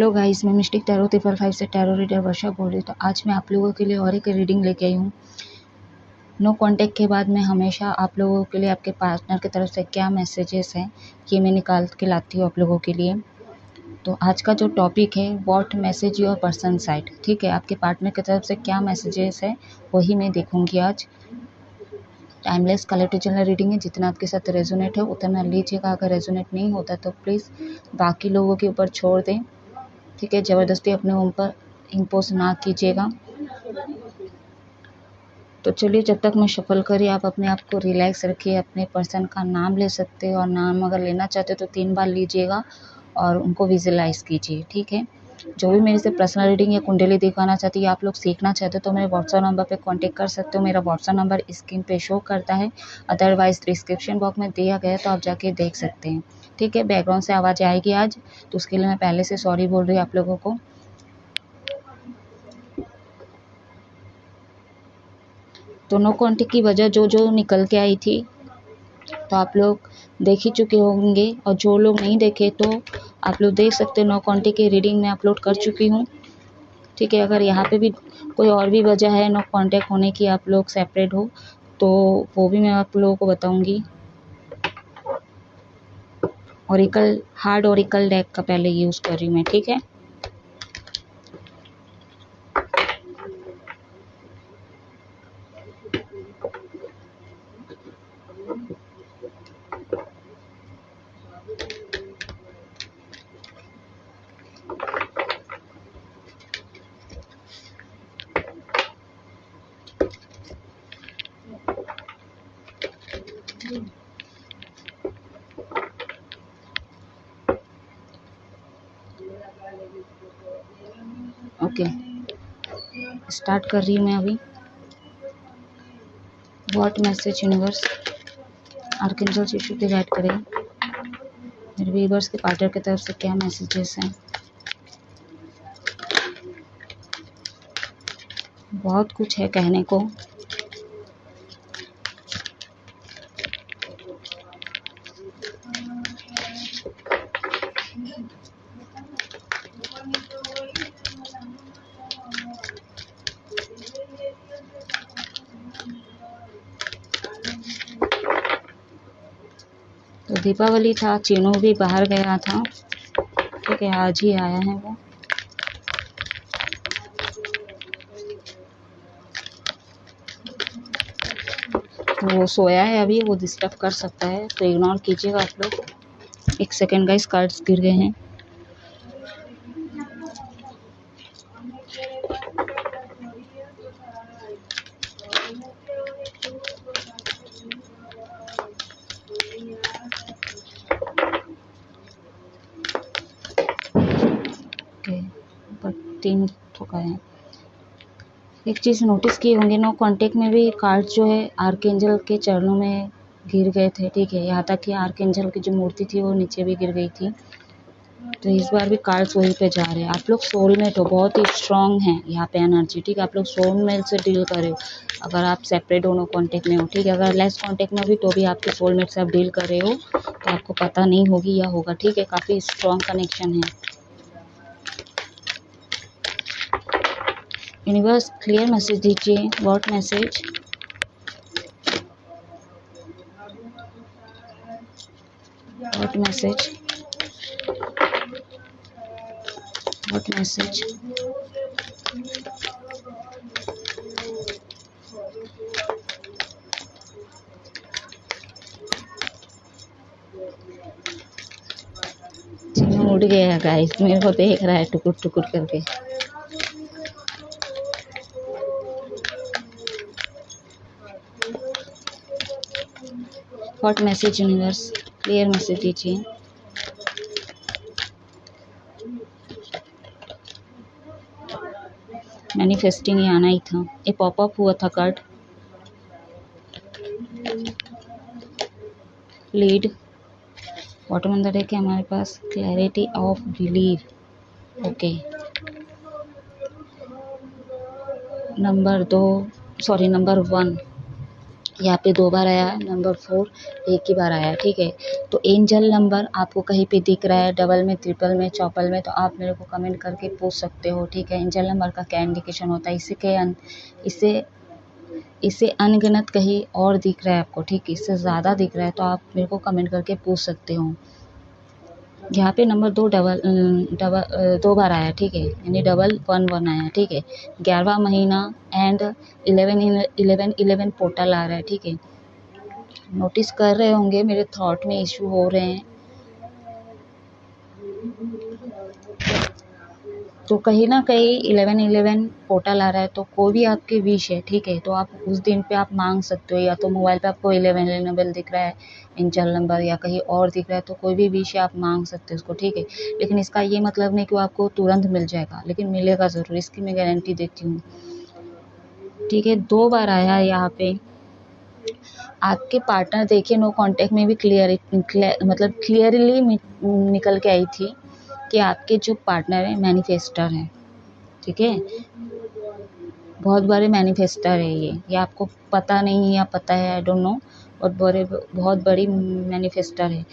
Hello guys, मैं mistake tarot 555 से tarot reader वर्षा बोल रही हूँ। तो आज मैं आप लोगों के लिए और एक रीडिंग लेके आई हूँ। नो कांटेक्ट के बाद मैं हमेशा आप लोगों के लिए आपके पार्टनर की तरफ से क्या मैसेजेस हैं ये मैं निकाल के लाती हूँ आप लोगों के लिए। तो आज का जो टॉपिक है what message your person side, ठीक है। आपके पार्टनर की तरफ से क्या मैसेजेस है वही मैं देखूँगी आज। टाइमलेस कलेक्टिव जनरल रीडिंग है, जितना आपके साथ रेजोनेट है उतना लीजिएगा। अगर रेजोनेट नहीं होता तो प्लीज़ बाकी लोगों के ऊपर छोड़ दें, ठीक है। ज़बरदस्ती अपने ऊपर इम्पोज ना कीजिएगा। तो चलिए, जब तक मैं शफल करी आप अपने आप को रिलैक्स रखिए। अपने पर्सन का नाम ले सकते हो और नाम अगर लेना चाहते हो तो 3 बार लीजिएगा और उनको विजुलाइज कीजिए, ठीक है। जो भी मेरे से पर्सनल रीडिंग या कुंडली दिखाना चाहती है, आप लोग सीखना चाहते हो तो मेरे व्हाट्सएप नंबर पे कांटेक्ट कर सकते हो। मेरा व्हाट्सएप नंबर स्क्रीन पे शो करता है, अदरवाइज डिस्क्रिप्शन बॉक्स में दिया गया है तो आप जाके देख सकते हैं, ठीक है। बैकग्राउंड से आवाज़ आएगी आज, तो उसके लिए मैं पहले से सॉरी बोल रही हूँ आप लोगों को। तो नो कांटेक्ट की वजह जो जो निकल के आई थी तो आप लोग देख ही चुके होंगे, और जो लोग नहीं देखे तो आप लोग देख सकते हो। नो कांटेक्ट की रीडिंग मैं अपलोड कर चुकी हूँ, ठीक है। अगर यहाँ पे भी कोई और भी वजह है नो कांटेक्ट होने की, आप लोग सेपरेट हो, तो वो भी मैं आप लोगों को बताऊंगी। ओरिकल हार्ड ओरिकल डेक का पहले यूज़ कर रही हूँ मैं, ठीक है। ओके, स्टार्ट कर रही हूँ मैं अभी। What message universe archangel issue की गाइड करें, मेरे व्यूअर्स के पार्टनर की तरफ से क्या मैसेजेस हैं। बहुत कुछ है कहने को। तो दीपावली था, चीनू भी बाहर गया था, ठीक है। आज ही आया है वो। तो वो सोया है अभी, वो डिस्टर्ब कर सकता है तो इग्नोर कीजिएगा आप लोग। एक सेकेंड गाइस, कार्ड्स गिर गए हैं। पर 3 ठोका है। एक चीज़ नोटिस किए होंगे, नो कांटेक्ट में भी कार्ड जो है आर्कएंजल के चरणों में गिर गए थे, ठीक है। यहाँ तक कि आर्कएंजल की जो मूर्ति थी वो नीचे भी गिर गई थी। तो इस बार भी कार्ड्स वहीं पे जा रहे हैं। आप लोग सोलमेट हो, बहुत ही स्ट्रांग हैं यहाँ पे एनर्जी, ठीक है। आप लोग सोलमेट से डील कर रहे हो। अगर आप सेपरेट हो, नो कांटेक्ट में हो, ठीक है। अगर लेस कांटेक्ट में भी तो भी आपके सोलमेट से आप डील कर रहे हो, तो आपको पता नहीं होगी या होगा, ठीक है। काफ़ी स्ट्रांग कनेक्शन है। यूनिवर्स क्लियर मैसेज दीजिए, what message, what message, what message. उड़ गया गाइस, मेरे को देख रहा है टुकुर टुकुर करके। What message universe clear message दीजिए। मैनिफेस्टिंग ये आना ही था, ये पॉपअप हुआ था कार्ड। लीड बॉटम अंदर है कि हमारे पास clarity of believe, okay. Number 1, यहाँ पे 2 बार आया, नंबर 4 एक ही बार आया, ठीक है। तो एंजल नंबर आपको कहीं पे दिख रहा है डबल में, ट्रिपल में, चौपल में, तो आप मेरे को कमेंट करके पूछ सकते हो, ठीक है। एंजल नंबर का क्या इंडिकेशन होता है, इससे अनगिनत कहीं और दिख रहा है आपको, ठीक है, इससे ज़्यादा दिख रहा है तो आप मेरे को कमेंट करके पूछ सकते हो। यहाँ पे नंबर 2 बार आया, ठीक है, यानी डबल 1 आया, ठीक है। 11वां महीना एंड 11 पोर्टल आ रहा है, ठीक है। नोटिस कर रहे होंगे मेरे थॉट में इशू हो रहे हैं, तो कहीं ना कहीं 11 पोर्टल आ रहा है, तो कोई भी आपकी विश है, ठीक है, तो आप उस दिन पे आप मांग सकते हो। या तो मोबाइल पे आपको 11 दिख रहा है एंजल नंबर, या कहीं और दिख रहा है, तो कोई भी विश है आप मांग सकते हो उसको, ठीक है। लेकिन इसका ये मतलब नहीं कि वो आपको तुरंत मिल जाएगा, लेकिन मिलेगा ज़रूर, इसकी मैं गारंटी देती हूँ, ठीक है। 2 बार आया यहाँ पे। आपके पार्टनर देखिए नो कांटेक्ट में भी मतलब क्लियरली निकल के आई थी कि आपके जो पार्टनर है मैनिफेस्टर हैं, ठीक है। बहुत बड़े मैनिफेस्टर है ये आपको पता नहीं है या पता है, आई डोंट नो, और बहुत बड़ी मैनिफेस्टर है।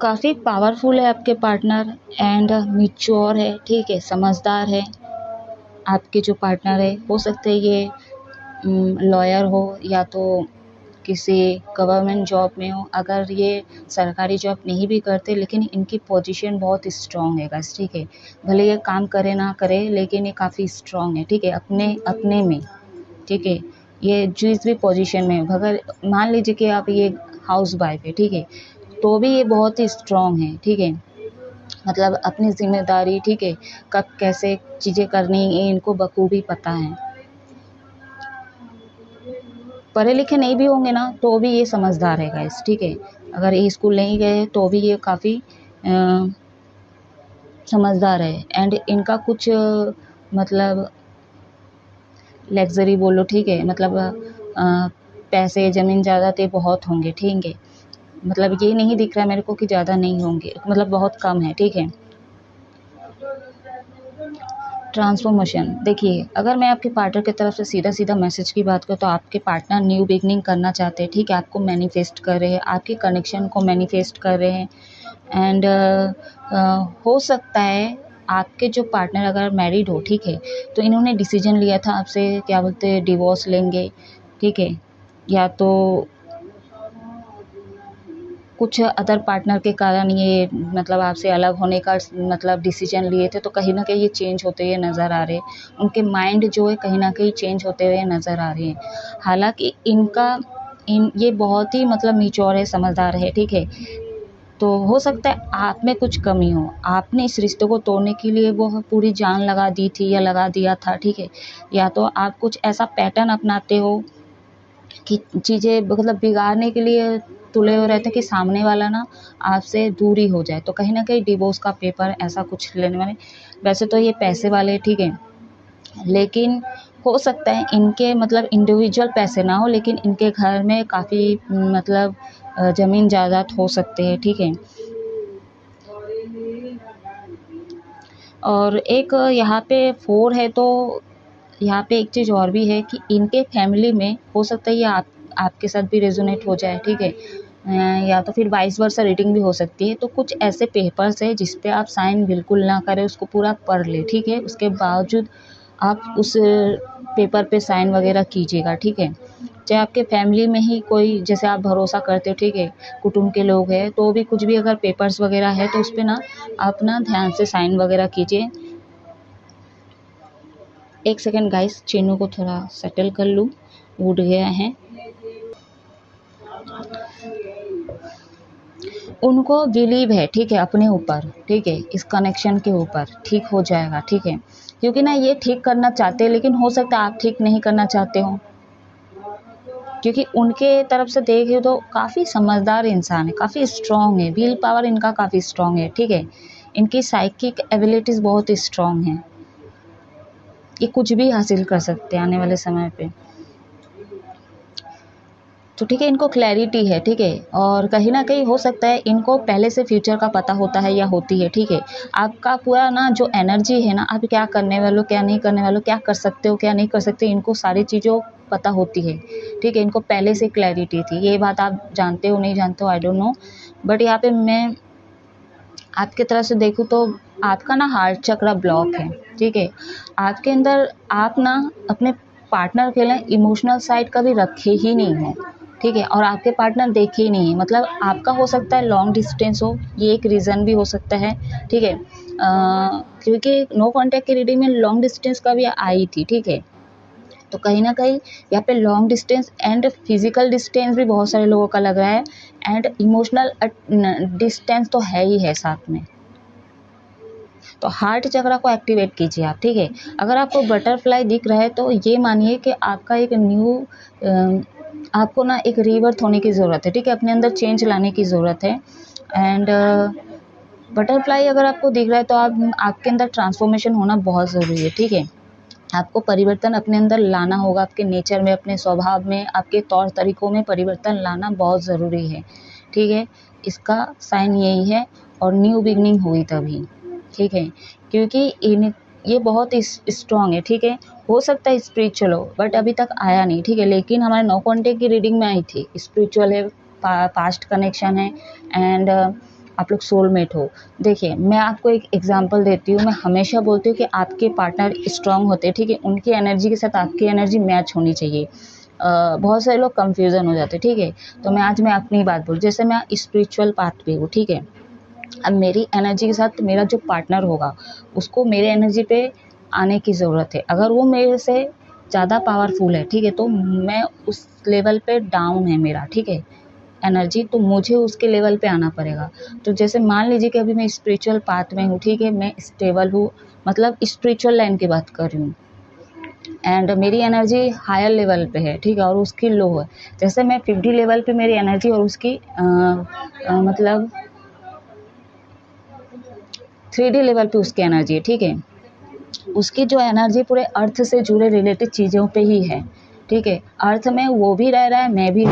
काफ़ी पावरफुल है आपके पार्टनर एंड मैच्योर है, ठीक है, समझदार है। आपके जो पार्टनर है, हो सकता है ये लॉयर हो या तो किसी गवर्नमेंट जॉब में हो। अगर ये सरकारी जॉब नहीं भी करते, लेकिन इनकी पोजीशन बहुत स्ट्रॉन्ग है गाइस, ठीक है। भले ये काम करे ना करे, लेकिन ये काफ़ी स्ट्रॉन्ग है, ठीक है, अपने अपने में, ठीक है। ये जिस भी पोजीशन में, अगर मान लीजिए कि आप ये हाउस वाइफ है, ठीक है, तो भी ये बहुत ही स्ट्रॉन्ग है, ठीक है। मतलब अपनी जिम्मेदारी, ठीक है, कब कैसे चीज़ें करनी है इनको बखूबी पता है। पढ़े लिखे नहीं भी होंगे ना तो भी ये समझदार है गाइस, ठीक है। अगर ये स्कूल नहीं गए तो भी ये काफ़ी समझदार है। एंड इनका कुछ मतलब लग्जरी बोलो, ठीक है, मतलब पैसे ज़मीन ज़्यादा बहुत होंगे, ठीक है। मतलब ये नहीं दिख रहा है मेरे को कि ज़्यादा नहीं होंगे, मतलब बहुत कम है, ठीक है। ट्रांसफॉर्मेशन देखिए, अगर मैं आपके पार्टनर की तरफ से सीधा सीधा मैसेज की बात करूँ तो आपके पार्टनर न्यू बिगनिंग करना चाहते हैं, ठीक है, आपको मैनिफेस्ट कर रहे हैं, आपके कनेक्शन को मैनिफेस्ट कर रहे हैं। एंड हो सकता है आपके जो पार्टनर अगर मैरिड हो, ठीक है, तो इन्होंने डिसीजन लिया था आपसे, क्या बोलते हैं, डिवोर्स लेंगे, ठीक है, या तो कुछ अदर पार्टनर के कारण ये मतलब आपसे अलग होने का मतलब डिसीजन लिए थे, तो कहीं ना कहीं ये चेंज होते हुए नज़र आ रहे हैं। उनके माइंड जो है कहीं ना कहीं चेंज होते हुए नज़र आ रहे हैं। हालांकि ये बहुत ही मतलब मैच्योर है, समझदार है, ठीक है। तो हो सकता है आप में कुछ कमी हो, आपने इस रिश्ते को तोड़ने के लिए वो पूरी जान लगा दी थी या लगा दिया था, ठीक है। या तो आप कुछ ऐसा पैटर्न अपनाते हो कि चीज़ें मतलब बिगाड़ने के लिए तुले हुए रहते हैं कि सामने वाला ना आपसे दूरी हो जाए, तो कहीं ना कहीं डिवोर्स का पेपर ऐसा कुछ लेने वाले। वैसे तो ये पैसे वाले, ठीक है, लेकिन हो सकता है इनके मतलब इंडिविजुअल पैसे ना हो, लेकिन इनके घर में काफ़ी मतलब ज़मीन जायदाद हो सकते हैं, ठीक है। और एक यहाँ पे 4 है, तो यहाँ पे एक चीज़ और भी है कि इनके फैमिली में हो सकता है ये आपके साथ भी रेजोनेट हो जाए, ठीक है। या तो फिर वाइस वर्सा रीडिंग भी हो सकती है। तो कुछ ऐसे पेपर्स है जिस पे आप साइन बिल्कुल ना करें, उसको पूरा पढ़ ले, ठीक है, उसके बावजूद आप उस पेपर पे साइन वगैरह कीजिएगा, ठीक है। चाहे आपके फैमिली में ही कोई, जैसे आप भरोसा करते हो, ठीक है, कुटुंब के लोग हैं, तो भी कुछ भी अगर पेपर्स वगैरह है तो उस पर ना आप ना ध्यान से साइन वगैरह कीजिए। एक सेकेंड गाइस, चीनू को थोड़ा सेटल कर लूँ, उठ गया है। उनको बिलीव है, ठीक है, अपने ऊपर, ठीक है, इस कनेक्शन के ऊपर ठीक हो जाएगा, ठीक है। क्योंकि ना ये ठीक करना चाहते हैं, लेकिन हो सकता है आप ठीक नहीं करना चाहते हो, क्योंकि उनके तरफ से देखे तो काफ़ी समझदार इंसान है, काफ़ी स्ट्रॉन्ग है, विल पावर इनका काफ़ी स्ट्रॉन्ग है, ठीक है। इनकी साइकिक एबिलिटीज़ बहुत स्ट्रॉन्ग हैं, ये कुछ भी हासिल कर सकते हैं आने वाले समय पे। तो ठीक है, इनको क्लैरिटी है, ठीक है, और कहीं ना कहीं हो सकता है इनको पहले से फ्यूचर का पता होता है या होती है, ठीक है। आपका पूरा ना जो एनर्जी है ना, आप क्या करने वाले हो, क्या नहीं करने वाले हो, क्या कर सकते हो, क्या नहीं कर सकते, इनको सारी चीज़ों पता होती है, ठीक है। इनको पहले से क्लैरिटी थी, ये बात आप जानते हो नहीं जानते हो आई डोंट नो, बट यहाँ पे मैं आपकी तरफ से देखूँ तो आपका ना हार्ट चक्र ब्लॉक है, ठीक है। आपके अंदर आप ना अपने पार्टनर के लिए इमोशनल साइड कभी रखे ही नहीं हो, ठीक है, और आपके पार्टनर देखे ही नहीं है। मतलब आपका हो सकता है लॉन्ग डिस्टेंस हो, ये एक रीज़न भी हो सकता है, ठीक है। क्योंकि नो कॉन्टैक्ट की रीडिंग में लॉन्ग डिस्टेंस का भी आई थी, ठीक है। तो कहीं ना कहीं यहाँ पे long distance and physical distance भी बहुत सारे लोगों का लग रहा है, एंड इमोशनल डिस्टेंस तो है ही है साथ में। तो हार्ट चक्र को एक्टिवेट कीजिए आप, ठीक है। अगर आपको बटरफ्लाई दिख रहा है तो ये मानिए कि आपका एक न्यू आपको ना एक रीबर्थ होने की ज़रूरत है, ठीक है, अपने अंदर चेंज लाने की ज़रूरत है। एंड बटरफ्लाई अगर आपको दिख रहा है तो आपके अंदर ट्रांसफॉर्मेशन होना बहुत ज़रूरी है, ठीक है। आपको परिवर्तन अपने अंदर लाना होगा, आपके नेचर में, अपने स्वभाव में, आपके तौर तरीक़ों में परिवर्तन लाना बहुत ज़रूरी है, ठीक है। इसका साइन यही है, और न्यू बिगनिंग हुई तभी, ठीक है, क्योंकि ये बहुत स्ट्रॉन्ग है, ठीक है। हो सकता है स्पिरिचुअल हो बट अभी तक आया नहीं, ठीक है, लेकिन हमारे नो कॉन्टैक्ट की रीडिंग में आई थी, स्पिरिचुअल है, पास्ट कनेक्शन है, एंड आप लोग सोलमेट हो। देखिए मैं आपको एक एग्जांपल देती हूँ, मैं हमेशा बोलती हूँ कि आपके पार्टनर स्ट्रांग होते हैं, ठीक है, उनकी एनर्जी के साथ आपकी एनर्जी मैच होनी चाहिए। बहुत सारे लोग कंफ्यूजन हो जाते हैं, ठीक है। तो मैं अपनी बात बोलूँ, जैसे मैं स्पिरिचुअल पाथ पे हूँ, ठीक है। अब मेरी एनर्जी के साथ मेरा जो पार्टनर होगा उसको मेरे एनर्जी पे आने की ज़रूरत है। अगर वो मेरे से ज़्यादा पावरफुल है, ठीक है, तो मैं उस लेवल पे डाउन है मेरा, ठीक है, एनर्जी, तो मुझे उसके लेवल पे आना पड़ेगा। तो जैसे मान लीजिए कि अभी मैं स्पिरिचुअल पाथ में हूँ, ठीक है, मैं स्टेबल हूँ, मतलब स्पिरिचुअल लाइन की बात कर रही हूँ, एंड मेरी एनर्जी हायर लेवल पे है, ठीक है, और उसकी लो है। जैसे मैं 50 लेवल पे मेरी एनर्जी और उसकी मतलब 3D लेवल पे उसकी एनर्जी है, ठीक है। उसकी जो एनर्जी पूरे अर्थ से जुड़े रिलेटेड चीज़ों पे ही है, ठीक है। अर्थ में वो भी रह रहा है, मैं भी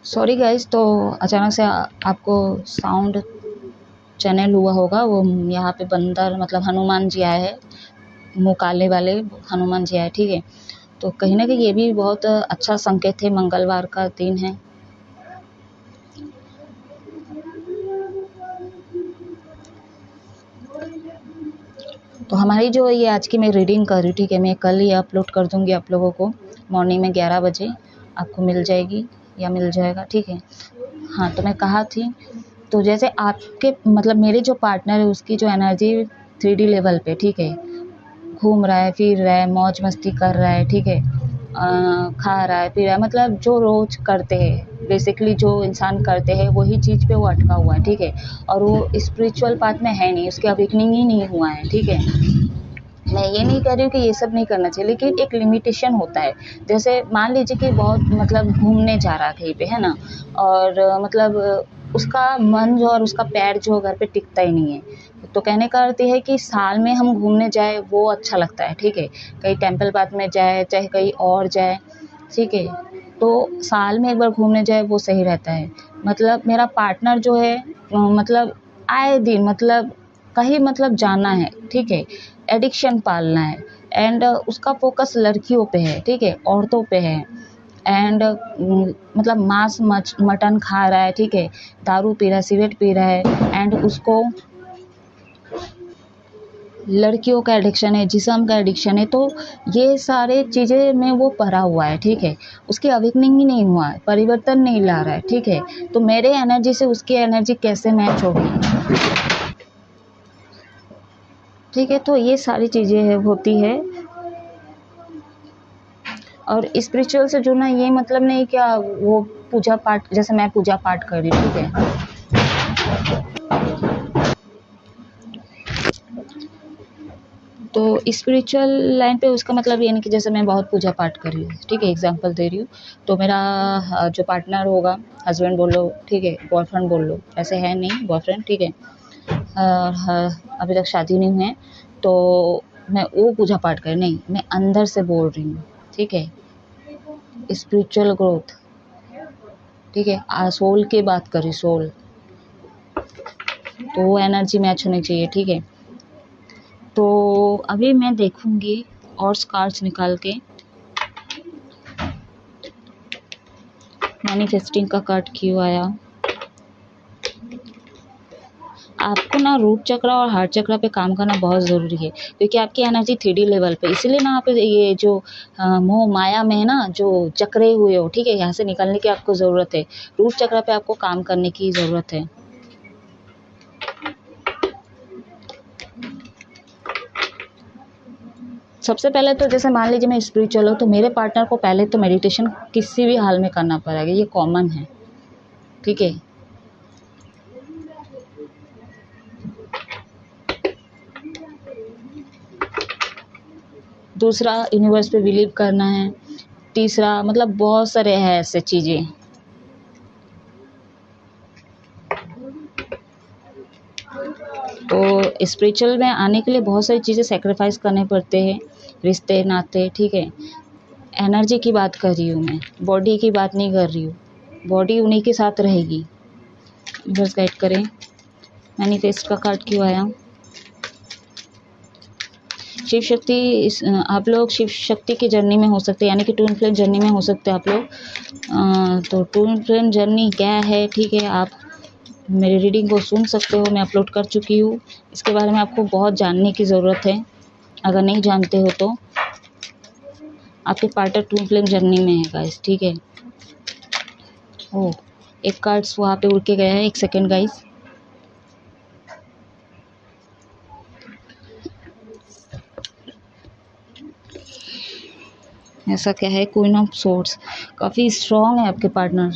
सॉरी गाइज, तो अचानक से आपको साउंड चैनल हुआ होगा, वो यहाँ पे बंदर मतलब हनुमान जी आए हैं, मुँह काले वाले हनुमान जी आए, ठीक है। तो कहीं ना कहीं ये भी बहुत अच्छा संकेत है, मंगलवार का दिन है। तो हमारी जो ये आज की मैं रीडिंग कर रही हूँ, ठीक है, मैं कल ही अपलोड कर दूँगी आप लोगों को, मॉर्निंग में 11 बजे आपको मिल जाएगी या मिल जाएगा, ठीक है। हाँ, तो मैं कहा थी, तो जैसे आपके मतलब मेरे जो पार्टनर है उसकी जो एनर्जी 3D लेवल पे, ठीक है, घूम रहा है, फिर रहा है, मौज मस्ती कर रहा है, ठीक है, खा रहा है, पी रहा है, मतलब जो रोज़ करते हैं, बेसिकली जो इंसान करते हैं वही चीज़ पे वो अटका हुआ है, ठीक है, और वो स्पिरिचुअल पाथ में है नहीं, उसकी अवेकनिंग ही नहीं हुआ है, ठीक है। मैं ये नहीं कह रही हूँ कि ये सब नहीं करना चाहिए, लेकिन एक लिमिटेशन होता है। जैसे मान लीजिए कि बहुत मतलब घूमने जा रहा है कहीं पे, है ना, और मतलब उसका मन जो और उसका पैर जो घर पे टिकता ही नहीं है। तो कहने का अर्थ ये है कि साल में हम घूमने जाए वो अच्छा लगता है, ठीक है, कहीं टेम्पल पाथ में जाए चाहे कहीं और जाए, ठीक है, तो साल में एक बार घूमने जाए वो सही रहता है। मतलब मेरा पार्टनर जो है मतलब आए दिन मतलब कहीं मतलब जाना है, ठीक है, एडिक्शन पालना है, एंड उसका फोकस लड़कियों पे है, ठीक है, औरतों पे है, एंड मतलब मांस मटन खा रहा है, ठीक है, दारू पी रहा है, सिगरेट पी रहा है, एंड उसको लड़कियों का एडिक्शन है, जिस्म का एडिक्शन है। तो ये सारे चीज़ें में वो भरा हुआ है, ठीक है, उसकी अवेकनिंग ही नहीं हुआ है, परिवर्तन नहीं ला रहा है, ठीक है। तो मेरे एनर्जी से उसकी एनर्जी कैसे मैच होगी, ठीक है। तो ये सारी चीज़ें होती है, और स्पिरिचुअल से जुड़ना ये मतलब नहीं क्या वो पूजा पाठ, जैसे मैं पूजा पाठ कर रही हूँ, ठीक है, तो स्पिरिचुअल लाइन पे उसका मतलब ये नहीं कि जैसे मैं बहुत पूजा पाठ कर रही हूँ, ठीक है, एग्जांपल दे रही हूँ। तो मेरा जो पार्टनर होगा, हस्बैंड बोल लो, ठीक है, बॉयफ्रेंड बोल लो, ऐसे है नहीं बॉयफ्रेंड, ठीक है, अभी तक शादी नहीं हुई है, तो मैं वो पूजा पाठ कर नहीं, मैं अंदर से बोल रही हूँ, ठीक है, स्पिरिचुअल ग्रोथ, ठीक है। सोल की बात करी, सोल, तो वो एनर्जी मैच होनी चाहिए, ठीक है। तो अभी मैं देखूंगी और कार्ड्स निकाल के। मैनिफेस्टिंग का कार्ड क्यों आया? आपको ना रूट चक्र और हार्ट चक्र पे काम करना बहुत ज़रूरी है, क्योंकि आपकी एनर्जी 3D लेवल पे, इसीलिए ना आप ये जो मोह माया में है ना जो चक्रे हुए हो, ठीक है, यहाँ से निकलने की आपको ज़रूरत है। रूट चक्र पे आपको काम करने की ज़रूरत है। सबसे पहले तो जैसे मान लीजिए मैं स्पिरिचुअल हूँ, तो मेरे पार्टनर को पहले तो मेडिटेशन किसी भी हाल में करना पड़ेगा, ये कॉमन है, ठीक है। दूसरा, यूनिवर्स पे बिलीव करना है। तीसरा, मतलब बहुत सारे हैं ऐसे चीज़ें। तो स्पिरिचुअल में आने के लिए बहुत सारी चीज़ें सेक्रीफाइस करने पड़ते हैं, रिश्ते नाते, ठीक है। एनर्जी की बात कर रही हूँ मैं, बॉडी की बात नहीं कर रही हूँ। बॉडी उन्हीं के साथ रहेगी। बस गाइड करें। मैनिफेस्ट का कार्ड क्यों आया? शिव शक्ति, आप लोग शिव शक्ति की जर्नी में हो सकते हैं, यानी कि ट्विन फ्लेम जर्नी में हो सकते हैं आप लोग। तो ट्विन फ्लेम जर्नी क्या है, ठीक है, आप मेरी रीडिंग को सुन सकते हो, मैं अपलोड कर चुकी हूँ। इसके बारे में आपको बहुत जानने की ज़रूरत है। अगर नहीं जानते हो तो आपके पार्टनर ट्विन फ्लेम जर्नी में है गाइस, ठीक है। ओह, एक कार्ड्स वहाँ पे उड़ के गया है, एक सेकेंड गाइस। ऐसा क्या है? क्वीन ऑफ सोर्ड्स, काफ़ी स्ट्रॉन्ग है आपके पार्टनर,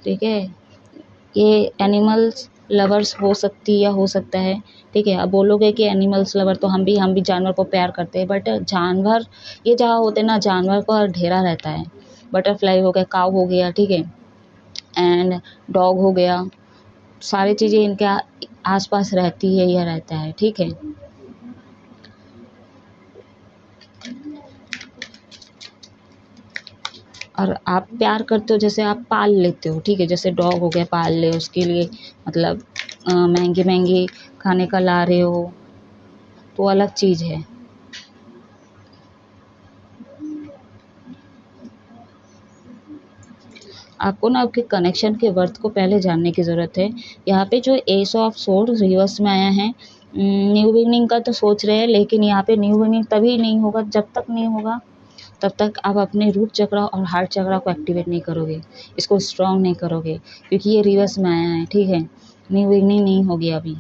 ठीक है। ये एनिमल्स लवर्स हो सकती या हो सकता है, ठीक है। अब बोलोगे कि एनिमल्स लवर, तो हम भी जानवर को प्यार करते हैं, बट जानवर ये जहाँ होते हैं ना, जानवर का ढेरा रहता है। बटरफ्लाई हो गया, काऊ हो गया, ठीक है, एंड डॉग हो गया, सारी चीज़ें इनके आसपास रहती है या रहता है, ठीक है। और आप प्यार करते हो, जैसे आप पाल लेते हो, ठीक है, जैसे डॉग हो गया, पाल ले, उसके लिए मतलब महंगी महंगी खाने का ला रहे हो, तो अलग चीज़ है। आपको ना आपके कनेक्शन के वर्थ को पहले जानने की ज़रूरत है। यहाँ पे जो एस ऑफ सोर्ड रिवर्स में आया है, न्यू बिगनिंग का तो सोच रहे हैं, लेकिन यहाँ पे न्यू बिगनिंग तभी नहीं होगा, जब तक नहीं होगा तब तक आप अपने रूट चक्र और हार्ट चक्र को एक्टिवेट नहीं करोगे, इसको स्ट्रॉन्ग नहीं करोगे, क्योंकि ये रिवर्स में आया है, ठीक है। न्यू बिगनिंग नहीं होगी अभी,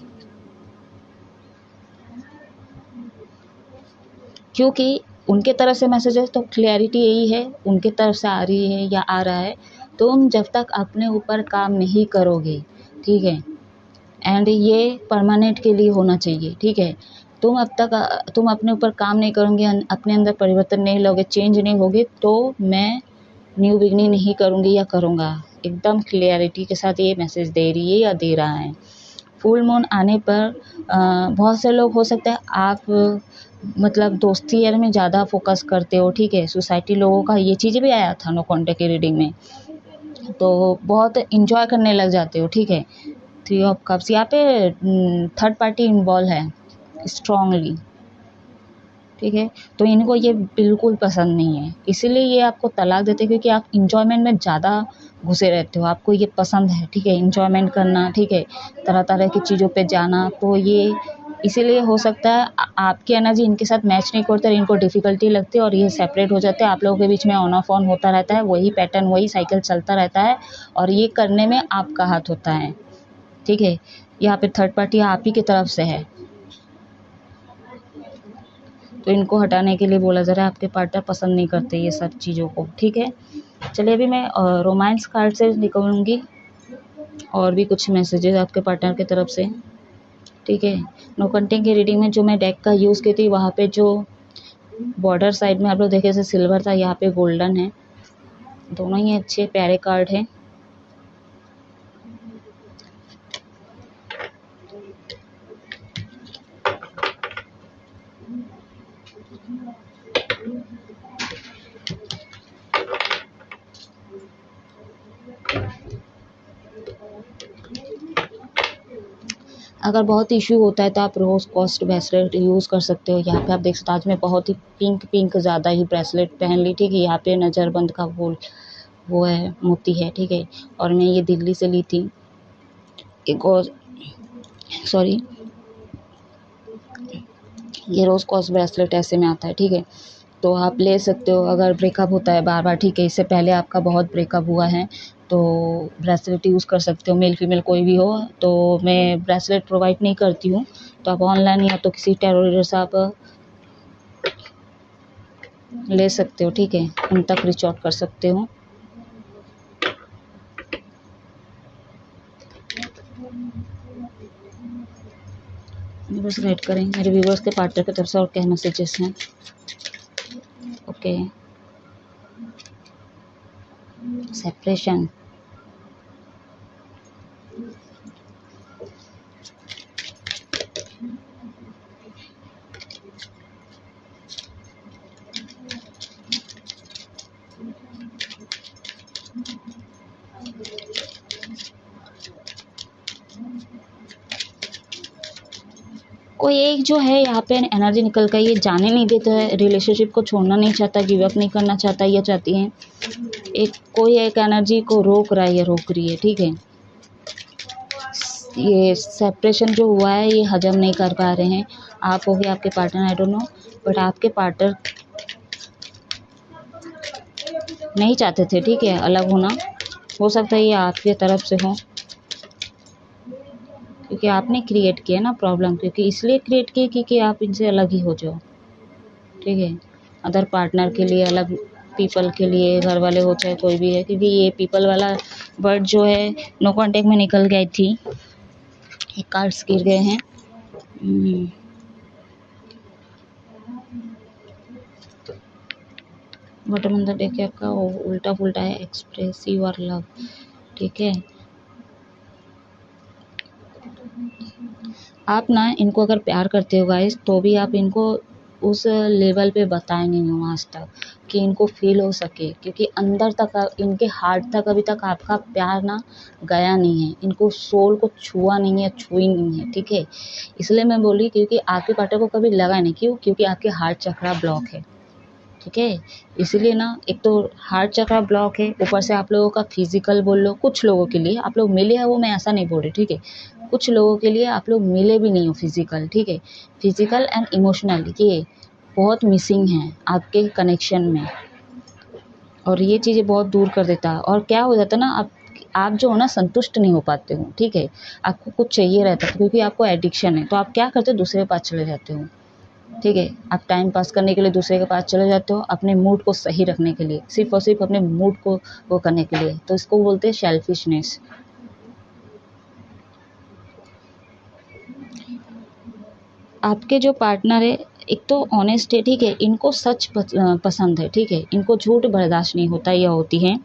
क्योंकि उनके तरफ से मैसेजेस तो क्लैरिटी यही है, उनके तरफ से आ रही है या आ रहा है, तुम जब तक अपने ऊपर काम नहीं करोगे, ठीक है, एंड ये परमानेंट के लिए होना चाहिए, ठीक है। तुम अपने ऊपर काम नहीं करोगे, अपने अंदर परिवर्तन नहीं लोगे, चेंज नहीं होगे, तो मैं न्यू बिगनिंग नहीं करूँगी या करूँगा। एकदम क्लियरिटी के साथ ये मैसेज दे रही है या दे रहा है। फुल मून आने पर बहुत से लोग, हो सकता है आप मतलब दोस्ती यार में ज़्यादा फोकस करते हो, ठीक है। सोसाइटी लोगों का ये चीज़ें भी आया था नो कॉन्टेक्ट की रीडिंग में, तो बहुत इंजॉय करने लग जाते हो, ठीक है। थ्री ऑफ कप्स, यहाँ पे थर्ड पार्टी इन्वॉल्व है स्ट्रांगली, ठीक है। तो इनको ये बिल्कुल पसंद नहीं है, इसीलिए ये आपको तलाक देते हैं, क्योंकि आप इंजॉयमेंट में ज़्यादा घुसे रहते हो, आपको ये पसंद है, ठीक है, इंजॉयमेंट करना, ठीक है, तरह तरह की चीज़ों पे जाना। तो ये इसीलिए हो सकता है आपकी एनर्जी इनके साथ मैच नहीं करती और इनको डिफ़िकल्टी लगती है और ये सेपरेट हो जाते हैं। आप लोगों के बीच में ऑन ऑफ ऑन होता रहता है, वही पैटर्न, वही साइकिल चलता रहता है, और ये करने में आपका हाथ होता है, ठीक है। यहाँ पे थर्ड पार्टी आप ही की तरफ से है, तो इनको हटाने के लिए बोला जा रहा है। आपके पार्टनर पसंद नहीं करते ये सब चीज़ों को, ठीक है। चलिए अभी मैं रोमांस कार्ड से निकलूँगी और भी कुछ मैसेजेस आपके पार्टनर की तरफ से, ठीक है। नो कंटेंट की रीडिंग में जो मैं डेक का यूज़ की थी, वहाँ पे जो बॉर्डर साइड में आप लोग देखे जैसे सिल्वर था, यहाँ पे गोल्डन है। दोनों ही अच्छे प्यारे कार्ड हैं। अगर बहुत इश्यू होता है तो आप रोज़ कॉस्ट ब्रेसलेट यूज़ कर सकते हो। यहाँ पे आप देख सकते हो आज मैं बहुत ही पिंक पिंक ज़्यादा ही ब्रेसलेट पहन ली, ठीक है। यहाँ पे नज़रबंद का वो है, मोती है, ठीक है। और मैं ये दिल्ली से ली थी। एक और सॉरी, ये रोज़ कॉस्ट ब्रेसलेट ऐसे में आता है, ठीक है। तो आप ले सकते हो अगर ब्रेकअप होता है बार बार, ठीक है। इससे पहले आपका बहुत ब्रेकअप हुआ है तो ब्रेसलेट यूज़ कर सकते हो, मेल फीमेल कोई भी हो। तो मैं ब्रेसलेट प्रोवाइड नहीं करती हूँ, तो आप ऑनलाइन या तो किसी टैरो रीडर से आप ले सकते हो, ठीक है। उन तक रीच आउट कर सकते हो। बस राइट करें मेरे व्यूवर्स के पार्टनर की तरफ से और क्या मैसेजेस हैं। ओके, सेपरेशन, कोई एक जो है यहाँ पे एनर्जी निकल कर ये जाने नहीं देता है, रिलेशनशिप को छोड़ना नहीं चाहता, गिव अप नहीं करना चाहता या चाहती है। एक कोई एक एनर्जी को रोक रहा है या रोक रही है, ठीक है। ये सेपरेशन जो हुआ है ये हजम नहीं कर पा रहे हैं आप, हो गया आपके partner, I don't know, but आपके पार्टनर नहीं चाहते थे, ठीक है, अलग होना। हो सकता है ये आपके तरफ से हो, क्योंकि आपने क्रिएट किया ना प्रॉब्लम, क्योंकि इसलिए क्रिएट की कि आप इनसे अलग ही हो जाओ, ठीक है। अदर पार्टनर के लिए अलग, पीपल के लिए, घर वाले हो चाहे कोई भी है, क्योंकि ये पीपल वाला वर्ड जो है नो कॉन्टेक्ट में निकल गई थी, ये कार्ड्स गिर गए हैं। बॉटम अंदर देखिए आपका उल्टा पुल्टा है, एक्सप्रेस योर लव, ठीक है। आप ना इनको अगर प्यार करते हो गाइस तो भी आप इनको उस लेवल पे बताए नहीं हो आज तक कि इनको फील हो सके, क्योंकि अंदर तक इनके हार्ट तक अभी तक आपका प्यार ना गया नहीं है, इनको सोल को छुआ नहीं है, छुई नहीं है, ठीक है। इसलिए मैं बोली क्योंकि आपके पार्टनर को कभी लगा नहीं, क्यों, क्योंकि आपके हार्ट चक्रा ब्लॉक है, ठीक है। इसीलिए ना एक तो हार्ट चक्रा ब्लॉक है, ऊपर से आप लोगों का फिजिकल बोल लो, कुछ लोगों के लिए आप लोग मिले हैं, वो मैं ऐसा नहीं बोल रही, ठीक है। कुछ लोगों के लिए आप लोग मिले भी नहीं हो फिजिकल, ठीक है। फिजिकल एंड इमोशनल ये बहुत मिसिंग है आपके कनेक्शन में, और ये चीज़ें बहुत दूर कर देता है। और क्या हो जाता है ना, आप जो हो ना संतुष्ट नहीं हो पाते हो, ठीक है। आपको कुछ चाहिए रहता है क्योंकि आपको एडिक्शन है, तो आप क्या करते हो, दूसरे के पास चले जाते हो, ठीक है। आप टाइम पास करने के लिए दूसरे के पास चले जाते हो, अपने मूड को सही रखने के लिए, सिर्फ और सिर्फ अपने मूड को वो करने के लिए, तो इसको बोलते हैं सेल्फिशनेस। आपके जो पार्टनर है एक तो ऑनेस्ट है, ठीक है, इनको सच पसंद है, ठीक है, इनको झूठ बर्दाश्त नहीं होता या होती है।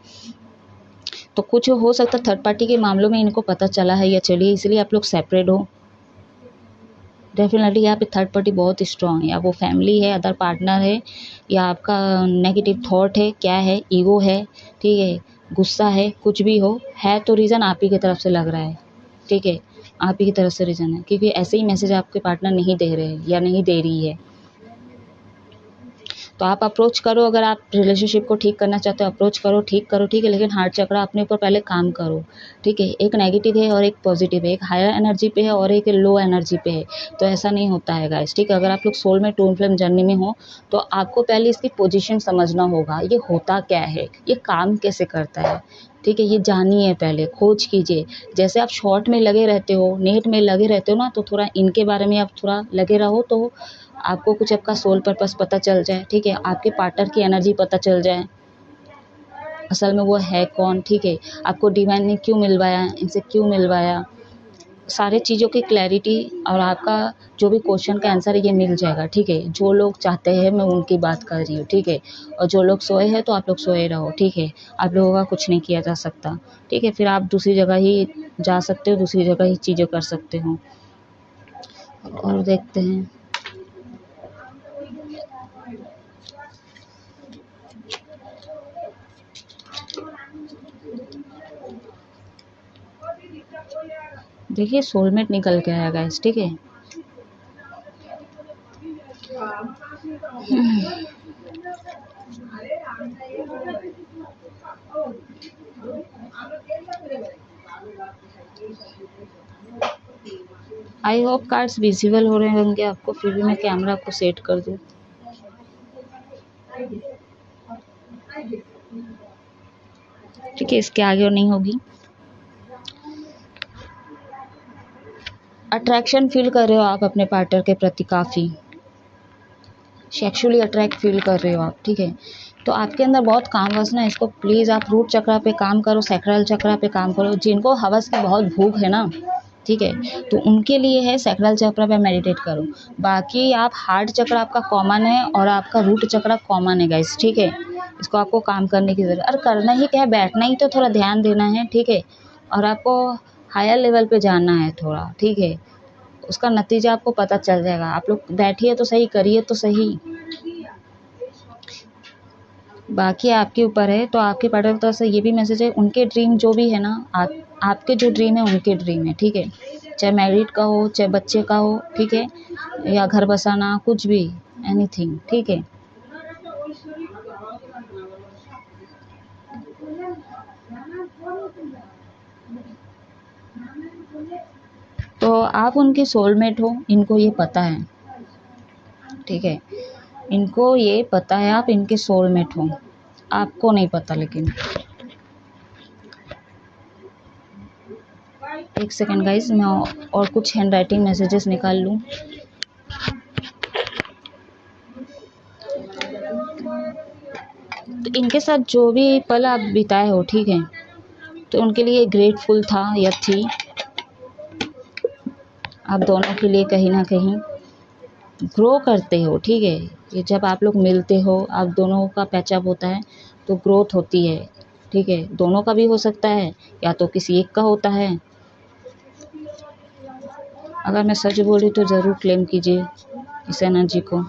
तो कुछ हो सकता है थर्ड पार्टी के मामलों में इनको पता चला है या चलिए इसलिए आप लोग सेपरेट हो। डेफिनेटली यहाँ पे थर्ड पार्टी बहुत स्ट्रांग है, या वो फैमिली है, अदर पार्टनर है, या आपका नेगेटिव थॉट है, क्या है, ईगो है, ठीक है, गुस्सा है, कुछ भी हो है, तो रीज़न आप ही की तरफ से लग रहा है, ठीक है। आप ही की तरफ से रीज़न है, क्योंकि ऐसे ही मैसेज आपके पार्टनर नहीं दे रहे हैं या नहीं दे रही है। तो आप अप्रोच करो, अगर आप रिलेशनशिप को ठीक करना चाहते हो अप्रोच करो, ठीक करो, ठीक है। लेकिन हार्ट चक्रा अपने ऊपर पहले काम करो, ठीक है। एक नेगेटिव है और एक पॉजिटिव है, एक हायर एनर्जी पे है और एक लो एनर्जी पे है, तो ऐसा नहीं होता है गाइस, ठीक है। अगर आप लोग सोल में टून फ्लेम जर्नी में हो तो आपको पहले इसकी पोजीशन समझना होगा, ये होता क्या है, ये काम कैसे करता है, ठीक है। ये जानिए, पहले खोज कीजिए। जैसे आप शॉर्ट में लगे रहते हो, नेट में लगे रहते हो ना, तो थोड़ा इनके बारे में आप थोड़ा लगे रहो, तो आपको कुछ आपका सोल पर्पस पता चल जाए, ठीक है। आपके पार्टनर की एनर्जी पता चल जाए, असल में वो है कौन, ठीक है। आपको डिवाइन ने क्यों मिलवाया, इनसे क्यों मिलवाया, सारे चीज़ों की क्लैरिटी और आपका जो भी क्वेश्चन का आंसर है ये मिल जाएगा, ठीक है। जो लोग चाहते हैं मैं उनकी बात कर रही हूँ, ठीक है। और जो लोग सोए हैं तो आप लोग सोए रहो, ठीक है। आप लोगों का कुछ नहीं किया जा सकता, ठीक है। फिर आप दूसरी जगह ही जा सकते हो, दूसरी जगह ही चीज़ें कर सकते हो। और देखते हैं, देखिए सोलमेट निकल के आया गाइस, ठीक है। आई होप कार्ड्स विजिबल हो रहे होंगे आपको, फिर भी मैं कैमरा को सेट कर दूँ। ठीक है, इसके आगे और नहीं होगी। अट्रैक्शन फील कर रहे हो आप अपने पार्टनर के प्रति, काफ़ी सेक्सुअली अट्रैक्ट फील कर रहे हो आप, ठीक है। तो आपके अंदर बहुत काम वासना है, इसको प्लीज़ आप रूट चक्रा पे काम करो, सैक्रल चक्रा पे काम करो। जिनको हवस की बहुत भूख है ना, ठीक है, तो उनके लिए है सैक्रल चक्र पे मेडिटेट करो। बाकी आप हार्ट चक्र आपका कॉमन है और आपका रूट चक्र कॉमन है गाइस, ठीक है। इसको आपको काम करने की ज़रूरत, और करना ही क्या है, बैठना ही तो थोड़ा ध्यान देना है, ठीक है। और आपको हायर लेवल पे जाना है थोड़ा, ठीक है। उसका नतीजा आपको पता चल जाएगा। आप लोग बैठिए तो सही, करिए तो सही, बाकी आपके ऊपर है। तो आपके पार्टनर की तरफ से ये भी मैसेज है, उनके ड्रीम जो भी है ना, आपके जो ड्रीम है उनके ड्रीम है, ठीक है। चाहे मैरिड का हो, चाहे बच्चे का हो, ठीक है, या घर बसाना, कुछ भी, एनीथिंग, ठीक है। तो आप उनके सोलमेट हो, इनको ये पता है, ठीक है। इनको ये पता है आप इनके सोलमेट हो, आपको नहीं पता। लेकिन एक सेकेंड गाइस, मैं और कुछ हैंड राइटिंग मैसेजेस निकाल लूँ। तो इनके साथ जो भी पल आप बिताए हो, ठीक है, तो उनके लिए ग्रेटफुल था या थी, आप दोनों के लिए कहीं ना कहीं ग्रो करते हो, ठीक है। ये जब आप लोग मिलते हो, आप दोनों का पैचअप होता है तो ग्रोथ होती है, ठीक है। दोनों का भी हो सकता है या तो किसी एक का होता है। अगर मैं सच बोली तो ज़रूर क्लेम कीजिए इस एनर्जी को,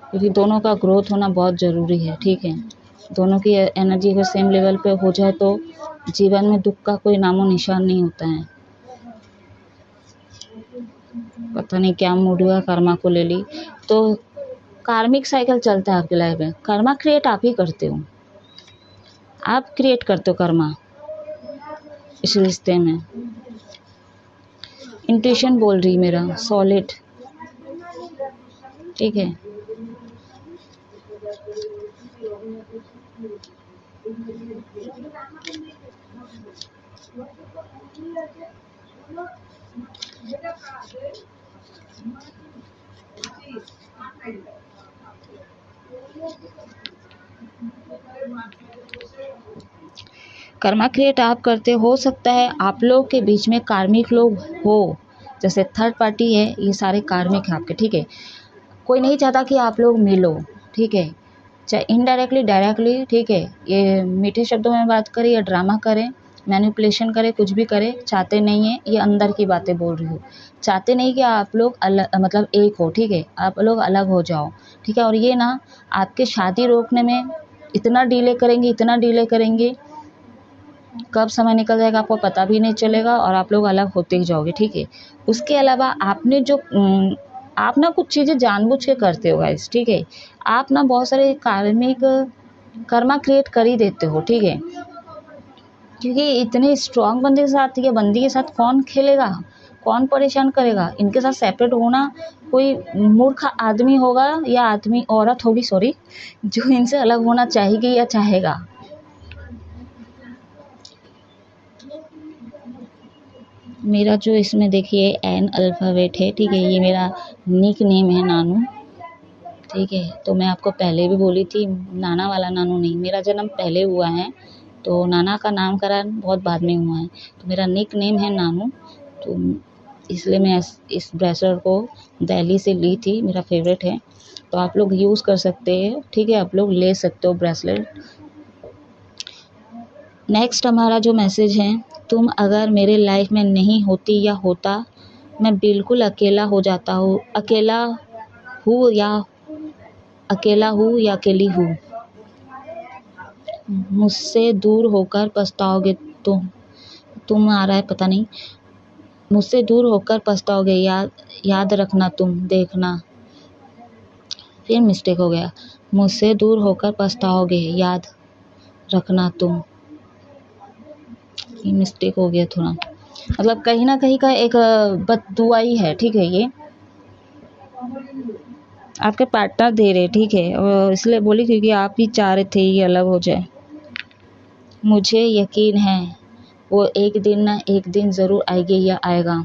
क्योंकि दोनों का ग्रोथ होना बहुत ज़रूरी है, ठीक है। दोनों की एनर्जी अगर सेम लेवल पे हो जाए तो जीवन में दुख का कोई नामो निशान नहीं होता है। पता नहीं क्या मूड हुआ, कर्मा को ले ली। तो कार्मिक साइकिल चलता है आपकी लाइफ में। कर्मा क्रिएट आप ही करते हो, आप क्रिएट करते हो कर्मा इस रिश्ते में। इंट्यूशन बोल रही मेरा सॉलिड, ठीक है। कर्मा क्रिएट आप करते हो सकता है आप लोग के बीच में कार्मिक लोग हो, जैसे थर्ड पार्टी है, ये सारे कार्मिक हैं आपके, ठीक है। कोई नहीं चाहता कि आप लोग मिलो, ठीक है, चाहे इनडायरेक्टली डायरेक्टली, ठीक है। ये मीठे शब्दों में बात करें या ड्रामा करें, मैनिपुलेशन करें, कुछ भी करें, चाहते नहीं है। ये अंदर की बातें बोल रही हो, चाहते नहीं कि आप लोग अलग, मतलब एक हो, ठीक है। आप लोग अलग हो जाओ, ठीक है। और ये ना आपके शादी रोकने में इतना डिले करेंगे, इतना डिले करेंगे, कब समय निकल जाएगा आपको पता भी नहीं चलेगा और आप लोग अलग होते ही जाओगे, ठीक है। उसके अलावा आपने जो आप ना कुछ चीज़ें जानबूझ के करते हो गाइस, ठीक है। आप ना बहुत सारे कार्मिक कर्मा क्रिएट कर ही देते हो, ठीक है। क्योंकि इतने स्ट्रांग बंदे के साथ या बंदी के साथ कौन खेलेगा, कौन परेशान करेगा। इनके साथ सेपरेट होना कोई मूर्ख आदमी होगा या आदमी औरत होगी, सॉरी, जो इनसे अलग होना चाहेगी या चाहेगा। मेरा जो इसमें देखिए एन अल्फ़ाबेट है, ठीक है। ये मेरा निक नेम है नानू, ठीक है। तो मैं आपको पहले भी बोली थी, नाना वाला नानू नहीं, मेरा जन्म पहले हुआ है, तो नाना का नामकरण बहुत बाद में हुआ है। तो मेरा निक नेम है नानू, तो इसलिए मैं इस ब्रेसलेट को दिल्ली से ली थी, मेरा फेवरेट है। तो आप लोग यूज़ कर सकते हैं, ठीक है, आप लोग ले सकते हो ब्रेसलेट। नेक्स्ट हमारा जो मैसेज है, तुम अगर मेरे लाइफ में नहीं होती या होता, मैं बिल्कुल अकेला हो जाता हूँ, अकेला हूँ या अकेली हूँ, मुझसे दूर होकर पछताओगे तुम आ रहा है पता नहीं। मुझसे दूर होकर पछताओगे, याद रखना तुम, देखना। फिर मिस्टेक हो गया। मुझसे दूर होकर पछताओगे, याद रखना तुम। ये मिस्टेक हो गया थोड़ा, मतलब कहीं ना कहीं का एक बददुआ ही है, ठीक है। ये आपके पार्टनर दे रहे, ठीक है, और इसलिए बोली क्योंकि आप ही चाह रहे थे ये अलग हो जाए। मुझे यकीन है वो एक दिन ना एक दिन ज़रूर आएगी या आएगा।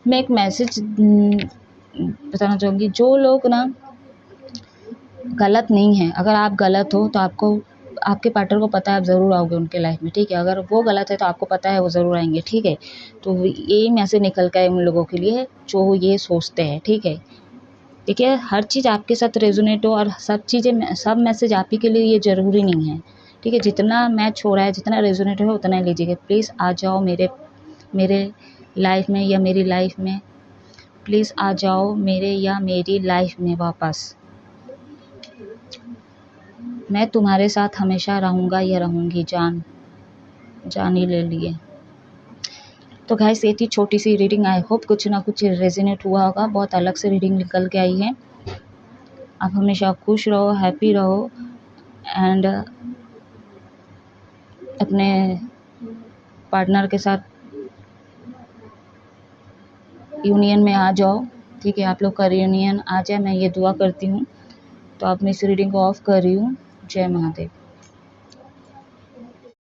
मैं एक मैसेज बताना चाहूँगी, जो लोग ना गलत नहीं है, अगर आप गलत हो तो आपको आपके पार्टनर को पता है आप ज़रूर आओगे उनके लाइफ में, ठीक है। अगर वो गलत है तो आपको पता है वो ज़रूर आएंगे, ठीक है। तो ये मैसेज निकल के उन लोगों के लिए जो ये सोचते हैं, ठीक है। देखिए, हर चीज़ आपके साथ रेजोनेट हो और सब मैसेज आप ही के लिए ये ज़रूरी नहीं है, ठीक है। जितना मैच हो रहा है, जितना रेजोनेट हो उतना ही लीजिएगा। प्लीज़ आ जाओ मेरे लाइफ में या मेरी लाइफ में, प्लीज़ आ जाओ मेरे या मेरी लाइफ में वापस। मैं तुम्हारे साथ हमेशा रहूँगा या रहूँगी, जान ही ले लिए। तो गाइस, ये थी छोटी सी रीडिंग। आई होप कुछ ना कुछ रेजोनेट हुआ होगा। बहुत अलग से रीडिंग निकल के आई है। आप हमेशा खुश रहो, हैप्पी रहो एंड अपने पार्टनर के साथ यूनियन में आ जाओ, ठीक है। आप लोग का यूनियन आ जाए, मैं ये दुआ करती हूँ। तो अब मैं इस रीडिंग को ऑफ कर रही हूँ। जय महादेव।